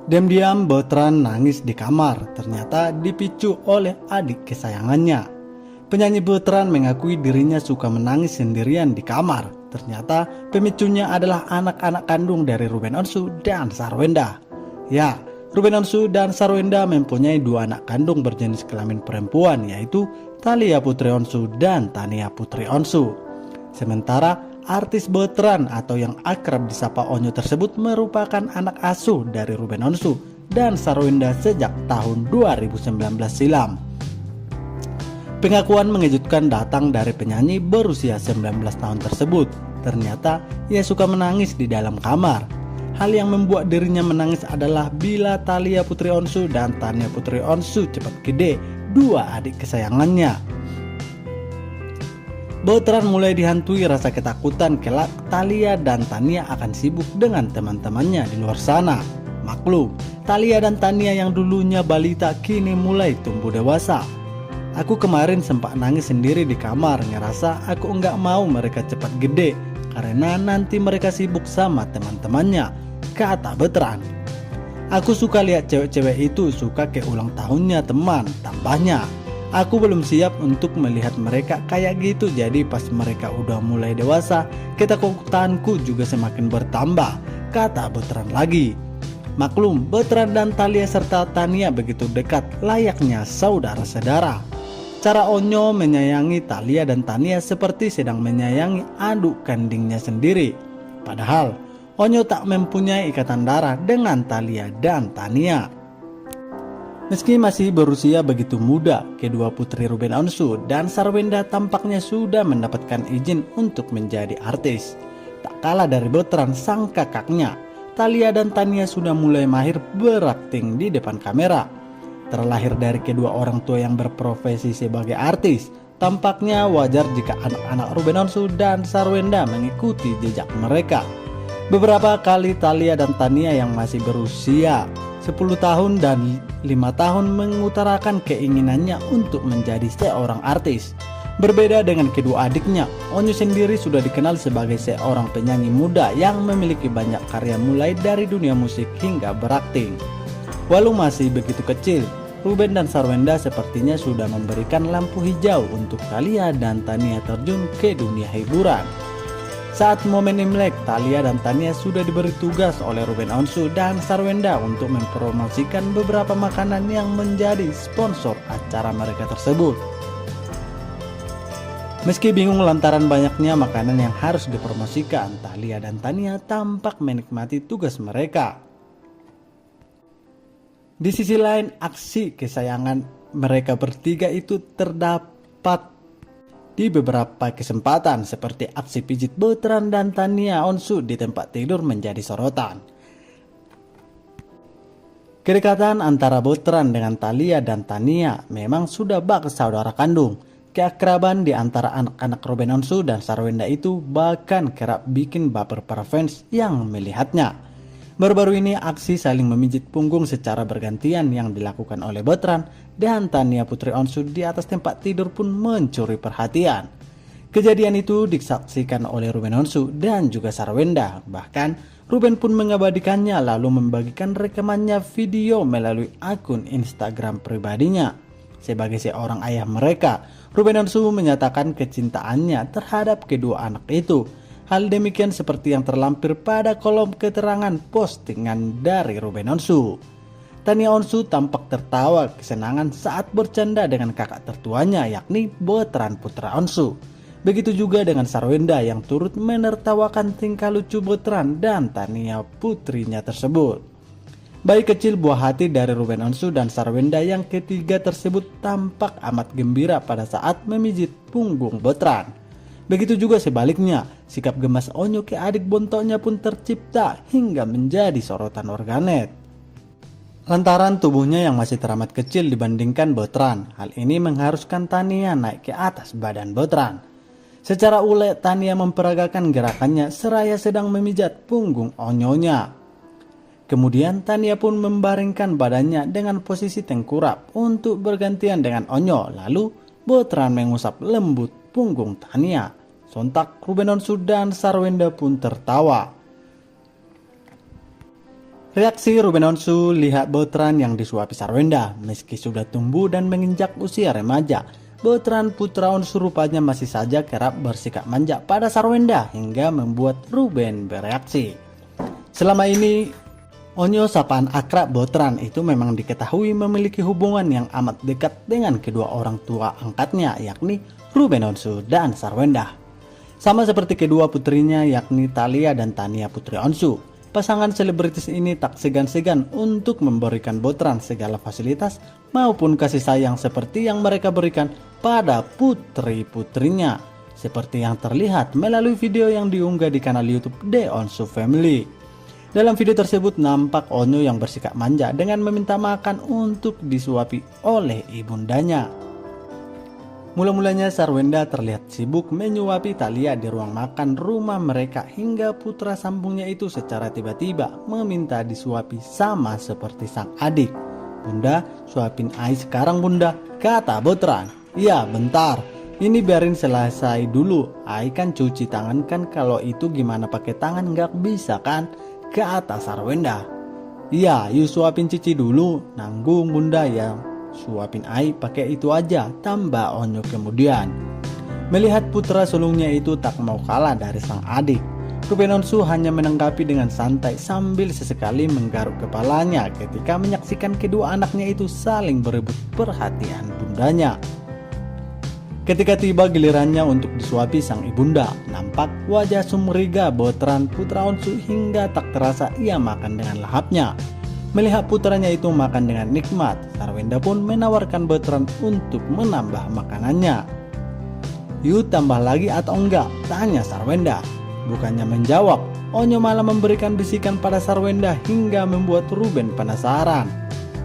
Diam-diam Bertrand nangis di kamar, ternyata dipicu oleh adik kesayangannya. Penyanyi Bertrand mengakui dirinya suka menangis sendirian di kamar. Ternyata pemicunya adalah anak-anak kandung dari Ruben Onsu dan Sarwenda. Ya, Ruben Onsu dan Sarwenda mempunyai dua anak kandung berjenis kelamin perempuan, yaitu Thalia Putri Onsu dan Tania Putri Onsu. Sementara artis Bertrand atau yang akrab disapa Onyo tersebut merupakan anak asuh dari Ruben Onsu dan Sarwenda sejak tahun 2019 silam. Pengakuan mengejutkan datang dari penyanyi berusia 19 tahun tersebut. Ternyata ia suka menangis di dalam kamar. Hal yang membuat dirinya menangis adalah bila Thalia Putri Onsu dan Tania Putri Onsu cepat gede, dua adik kesayangannya. Bertrand mulai dihantui rasa ketakutan kelak Thalia dan Tania akan sibuk dengan teman-temannya di luar sana. Maklum, Thalia dan Tania yang dulunya balita kini mulai tumbuh dewasa. Aku kemarin sempat nangis sendiri di kamar, ngerasa aku enggak mau mereka cepat gede karena nanti mereka sibuk sama teman-temannya, kata Bertrand. Aku suka lihat cewek-cewek itu suka ke ulang tahunnya teman, tambahnya. Aku belum siap untuk melihat mereka kayak gitu, jadi pas mereka udah mulai dewasa, ketakutanku juga semakin bertambah, kata Bertrand lagi. Maklum, Bertrand dan Thalia serta Tania begitu dekat, layaknya saudara-saudara. Cara Onyo menyayangi Thalia dan Tania seperti sedang menyayangi adik kandungnya sendiri. Padahal, Onyo tak mempunyai ikatan darah dengan Thalia dan Tania. Meski masih berusia begitu muda, kedua putri Ruben Onsu dan Sarwenda tampaknya sudah mendapatkan izin untuk menjadi artis. Tak kalah dari Bertrand sang kakaknya, Thalia dan Tania sudah mulai mahir berakting di depan kamera. Terlahir dari kedua orang tua yang berprofesi sebagai artis, tampaknya wajar jika anak-anak Ruben Onsu dan Sarwenda mengikuti jejak mereka. Beberapa kali Thalia dan Tania yang masih berusia 10 tahun dan 5 tahun mengutarakan keinginannya untuk menjadi seorang artis. Berbeda dengan kedua adiknya, Onyo sendiri sudah dikenal sebagai seorang penyanyi muda yang memiliki banyak karya mulai dari dunia musik hingga berakting. Walau masih begitu kecil, Ruben dan Sarwenda sepertinya sudah memberikan lampu hijau untuk Thalia dan Tania terjun ke dunia hiburan. Saat momen Imlek, Thalia dan Tania sudah diberi tugas oleh Ruben Onsu dan Sarwenda untuk mempromosikan beberapa makanan yang menjadi sponsor acara mereka tersebut. Meski bingung lantaran banyaknya makanan yang harus dipromosikan, Thalia dan Tania tampak menikmati tugas mereka. Di sisi lain, aksi kesayangan mereka bertiga itu terdapat di beberapa kesempatan, seperti aksi pijit Bertrand dan Tania Onsu di tempat tidur menjadi sorotan. Kedekatan antara Bertrand dengan Thalia dan Tania memang sudah bak saudara kandung. Keakraban di antara anak-anak Ruben Onsu dan Sarwenda itu bahkan kerap bikin baper para fans yang melihatnya. Baru-baru ini aksi saling memijit punggung secara bergantian yang dilakukan oleh Bertrand dan Tania Putri Onsu di atas tempat tidur pun mencuri perhatian. Kejadian itu disaksikan oleh Ruben Onsu dan juga Sarwenda. Bahkan Ruben pun mengabadikannya lalu membagikan rekamannya video melalui akun Instagram pribadinya. Sebagai seorang ayah mereka, Ruben Onsu menyatakan kecintaannya terhadap kedua anak itu. Hal demikian seperti yang terlampir pada kolom keterangan postingan dari Ruben Onsu. Tania Onsu tampak tertawa kesenangan saat bercanda dengan kakak tertuanya, yakni Bertrand Putra Onsu. Begitu juga dengan Sarwenda yang turut menertawakan tingkah lucu Bertrand dan Tania putrinya tersebut. Bayi kecil buah hati dari Ruben Onsu dan Sarwenda yang ketiga tersebut tampak amat gembira pada saat memijit punggung Bertrand. Begitu juga sebaliknya, sikap gemas Onyo ke adik bontoknya pun tercipta hingga menjadi sorotan warganet. Lantaran tubuhnya yang masih teramat kecil dibandingkan Bertrand, hal ini mengharuskan Tania naik ke atas badan Bertrand. Secara ulet, Tania memperagakan gerakannya seraya sedang memijat punggung Onyonya. Kemudian Tania pun membaringkan badannya dengan posisi tengkurap untuk bergantian dengan Onyo, lalu Bertrand mengusap lembut punggung Tania. Sontak Ruben Onsu dan Sarwenda pun tertawa. Reaksi Ruben Onsu lihat Bertrand yang disuapi Sarwenda. Meski sudah tumbuh dan menginjak usia remaja, Bertrand putra Onsu rupanya masih saja kerap bersikap manja pada Sarwenda hingga membuat Ruben bereaksi. Selama ini, Onyo sapaan akrab Bertrand itu memang diketahui memiliki hubungan yang amat dekat dengan kedua orang tua angkatnya, yakni Ruben Onsu dan Sarwenda. Sama seperti kedua putrinya yakni Thalia dan Tania putri Onsu. Pasangan selebritis ini tak segan-segan untuk memberikan Bertrand segala fasilitas maupun kasih sayang seperti yang mereka berikan pada putri-putrinya. Seperti yang terlihat melalui video yang diunggah di kanal YouTube The Onsu Family. Dalam video tersebut nampak Onyo yang bersikap manja dengan meminta makan untuk disuapi oleh ibundanya. Mula-mulanya Sarwenda terlihat sibuk menyuapi Thalia di ruang makan rumah mereka hingga putra sambungnya itu secara tiba-tiba meminta disuapi sama seperti sang adik. "Bunda, suapin Ai sekarang bunda," kata Bertrand. "Iya bentar, ini biarin selesai dulu. Ai kan cuci tangan kan, kalau itu gimana pakai tangan nggak bisa kan?" kata Sarwenda. "Iya, yuk suapin Cici dulu, nanggung bunda ya. Suapin Ai pakai itu aja," tambah Onyo kemudian. Melihat putra sulungnya itu tak mau kalah dari sang adik, Ruben Onsu hanya menanggapi dengan santai sambil sesekali menggaruk kepalanya ketika menyaksikan kedua anaknya itu saling berebut perhatian bundanya. Ketika tiba gilirannya untuk disuapi sang ibunda, nampak wajah sumringah Bertrand putra Onsu hingga tak terasa ia makan dengan lahapnya. Melihat putranya itu makan dengan nikmat, Sarwenda pun menawarkan Bertrand untuk menambah makanannya. "Yuk tambah lagi atau enggak?" tanya Sarwenda. Bukannya menjawab, Onyo malah memberikan bisikan pada Sarwenda hingga membuat Ruben penasaran.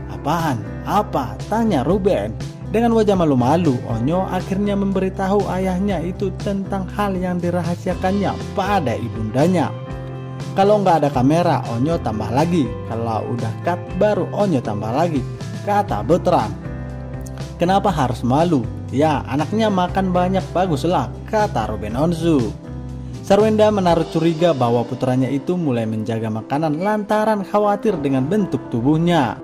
"Apaan? Apa?" tanya Ruben. Dengan wajah malu-malu, Onyo akhirnya memberitahu ayahnya itu tentang hal yang dirahasiakannya pada ibundanya. "Kalau nggak ada kamera, Onyo tambah lagi. Kalau udah cut, baru Onyo tambah lagi," kata Bertrand. "Kenapa harus malu? Ya, anaknya makan banyak baguslah," kata Ruben Onsu. Sarwenda menaruh curiga bahwa putranya itu mulai menjaga makanan lantaran khawatir dengan bentuk tubuhnya.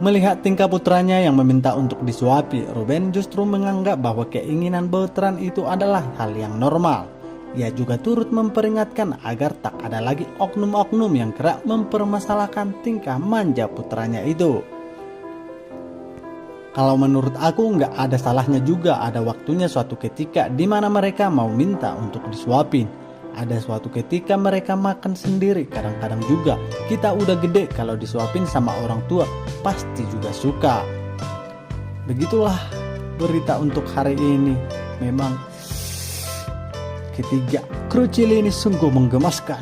Melihat tingkah putranya yang meminta untuk disuapi, Ruben justru menganggap bahwa keinginan Bertrand itu adalah hal yang normal. Ia juga turut memperingatkan agar tak ada lagi oknum-oknum yang kerap mempermasalahkan tingkah manja putranya itu. Kalau menurut aku nggak ada salahnya juga ada waktunya suatu ketika di mana mereka mau minta untuk disuapin. Ada suatu ketika mereka makan sendiri, kadang-kadang juga kita udah gede kalau disuapin sama orang tua pasti juga suka. Begitulah berita untuk hari ini. Memang ketiga kru Cili ini sungguh menggemaskan.